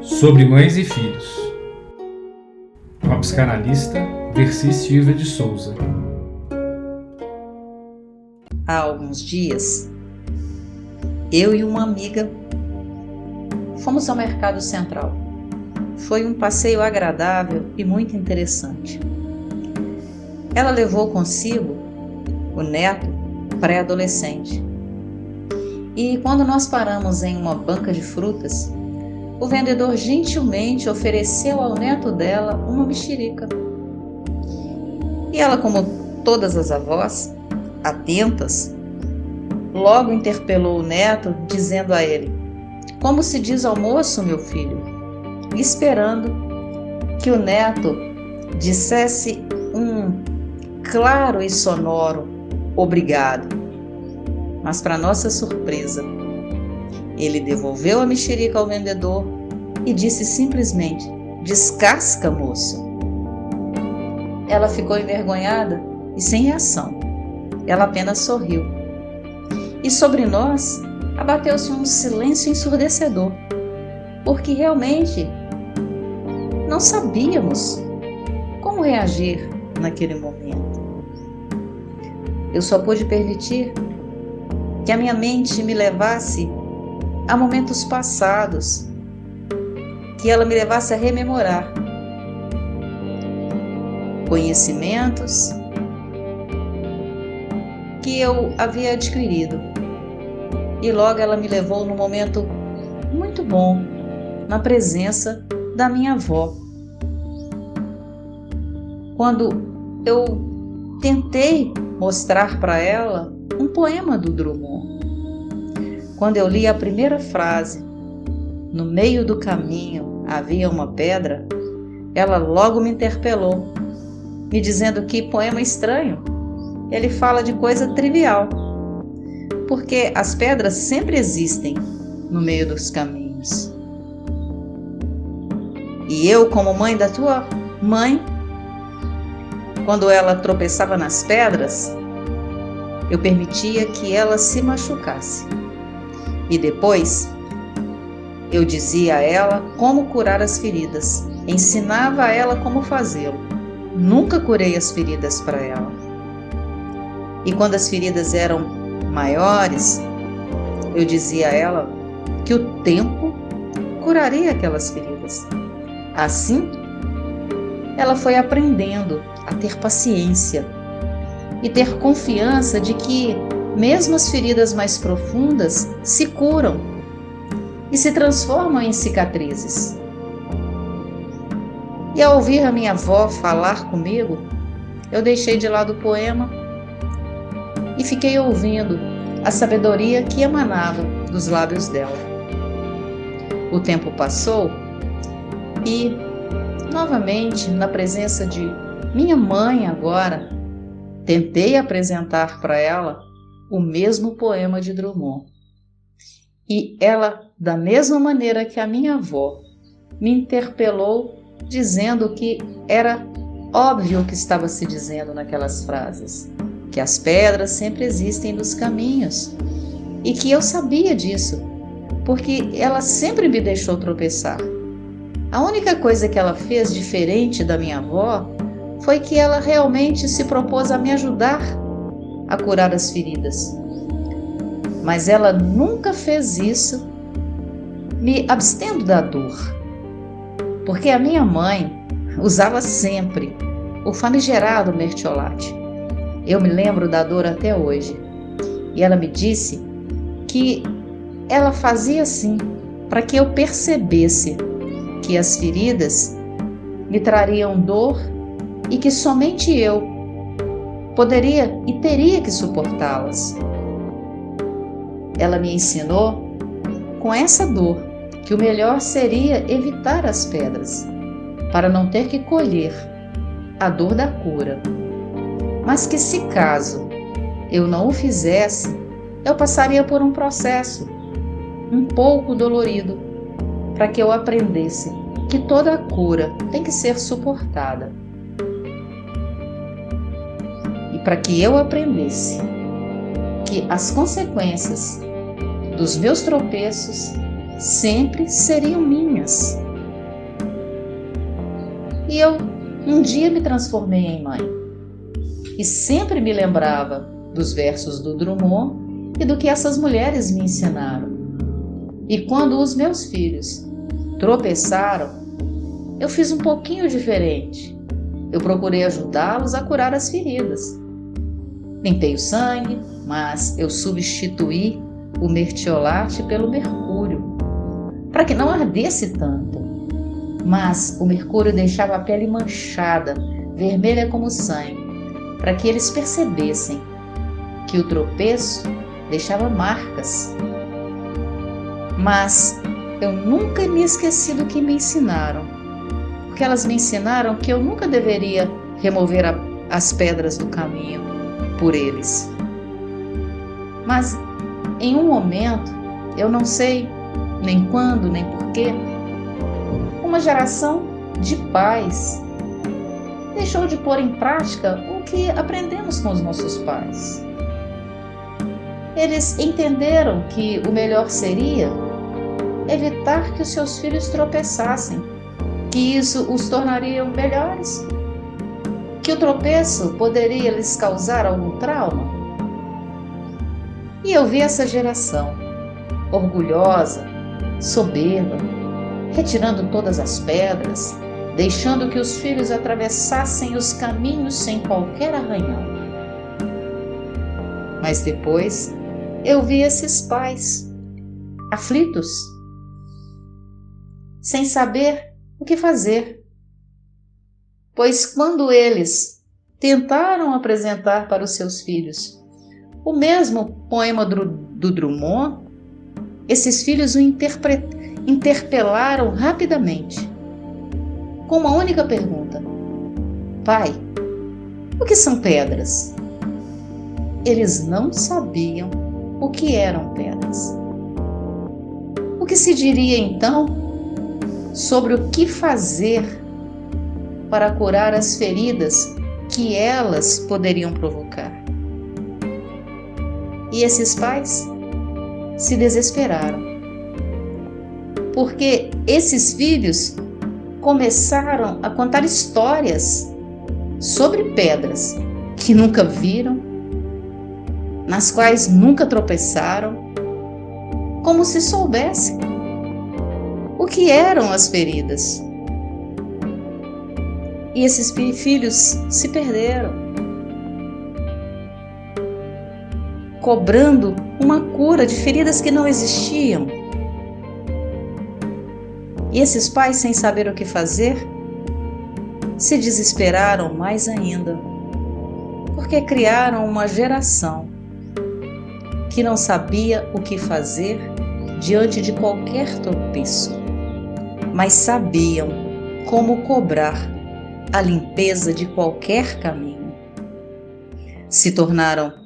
Sobre mães e filhos, com a psicanalista Dercy Silva de Souza. Há alguns dias, eu e uma amiga fomos ao Mercado Central. Foi um passeio agradável e muito interessante. Ela levou consigo o neto pré-adolescente. E quando nós paramos em uma banca de frutas, o vendedor gentilmente ofereceu ao neto dela uma mexerica. E ela, como todas as avós, atentas, logo interpelou o neto, dizendo a ele: "Como se diz almoço, meu filho?", esperando que o neto dissesse um claro e sonoro "obrigado". Mas, para nossa surpresa, ele devolveu a mexerica ao vendedor e disse simplesmente: "Descasca, moço". Ela ficou envergonhada e sem reação. Ela apenas sorriu. E sobre nós abateu-se um silêncio ensurdecedor, porque realmente não sabíamos como reagir naquele momento. Eu só pude permitir que a minha mente me levasse a momentos passados, que ela me levasse a rememorar conhecimentos que eu havia adquirido. E logo ela me levou num momento muito bom, na presença da minha avó. Quando eu tentei mostrar para ela um poema do Drummond. Quando eu li a primeira frase, "No meio do caminho havia uma pedra", ela logo me interpelou, me dizendo que poema estranho. Ele fala de coisa trivial, porque as pedras sempre existem no meio dos caminhos. E eu, como mãe da tua mãe, quando ela tropeçava nas pedras, eu permitia que ela se machucasse. E depois, eu dizia a ela como curar as feridas, ensinava a ela como fazê-lo. Nunca curei as feridas para ela. E quando as feridas eram maiores, eu dizia a ela que o tempo curaria aquelas feridas. Assim, ela foi aprendendo a ter paciência e ter confiança de que mesmo as feridas mais profundas se curam e se transformam em cicatrizes. E ao ouvir a minha avó falar comigo, eu deixei de lado o poema e fiquei ouvindo a sabedoria que emanava dos lábios dela. O tempo passou e, novamente, na presença de minha mãe agora, tentei apresentar para ela o mesmo poema de Drummond. E ela, da mesma maneira que a minha avó, me interpelou, dizendo que era óbvio o que estava se dizendo naquelas frases, que as pedras sempre existem nos caminhos, e que eu sabia disso, porque ela sempre me deixou tropeçar. A única coisa que ela fez diferente da minha avó foi que ela realmente se propôs a me ajudar a curar as feridas. Mas ela nunca fez isso me abstendo da dor, porque a minha mãe usava sempre o famigerado mertiolate. Eu me lembro da dor até hoje. E ela me disse que ela fazia assim para que eu percebesse que as feridas me trariam dor e que somente eu poderia e teria que suportá-las. Ela me ensinou com essa dor que o melhor seria evitar as pedras, para não ter que colher a dor da cura. Mas que, se caso eu não o fizesse, eu passaria por um processo um pouco dolorido, para que eu aprendesse que toda cura tem que ser suportada. E para que eu aprendesse que as consequências dos meus tropeços sempre seriam minhas, E eu um dia me transformei em mãe. E sempre me lembrava dos versos do Drummond e do que essas mulheres me ensinaram. E quando os meus filhos tropeçaram, eu fiz um pouquinho diferente. Eu procurei ajudá-los a curar as feridas. Limpei o sangue, mas eu substituí o mertiolate pelo mercúrio, para que não ardesse tanto. Mas o mercúrio deixava a pele manchada, vermelha como sangue, para que eles percebessem que o tropeço deixava marcas. Mas eu nunca me esqueci do que me ensinaram, porque elas me ensinaram que eu nunca deveria remover as pedras do caminho por eles. Mas em um momento, eu não sei nem quando, nem porquê, uma geração de pais deixou de pôr em prática o que aprendemos com os nossos pais. Eles entenderam que o melhor seria evitar que os seus filhos tropeçassem, que isso os tornaria melhores, que o tropeço poderia lhes causar algum trauma. E eu vi essa geração, orgulhosa, soberba, retirando todas as pedras, deixando que os filhos atravessassem os caminhos sem qualquer arranhão. Mas depois eu vi esses pais, aflitos, sem saber o que fazer. Pois quando eles tentaram apresentar para os seus filhos o mesmo poema do Drummond, esses filhos o interpelaram rapidamente, com uma única pergunta: pai, o que são pedras? Eles não sabiam o que eram pedras. O que se diria então sobre o que fazer para curar as feridas que elas poderiam provocar? E esses pais se desesperaram, porque esses filhos começaram a contar histórias sobre pedras que nunca viram, nas quais nunca tropeçaram, como se soubessem o que eram as feridas. E esses filhos se perderam, cobrando uma cura de feridas que não existiam. E esses pais, sem saber o que fazer, se desesperaram mais ainda, porque criaram uma geração que não sabia o que fazer diante de qualquer tropeço, mas sabiam como cobrar a limpeza de qualquer caminho. Se tornaram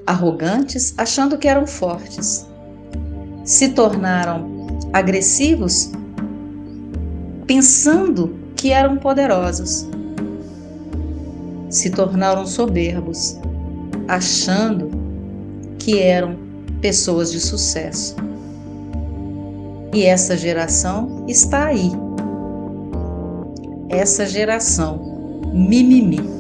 arrogantes, achando que eram fortes. Se tornaram agressivos, pensando que eram poderosos. Se tornaram soberbos, achando que eram pessoas de sucesso. E essa geração está aí. Essa geração mimimi.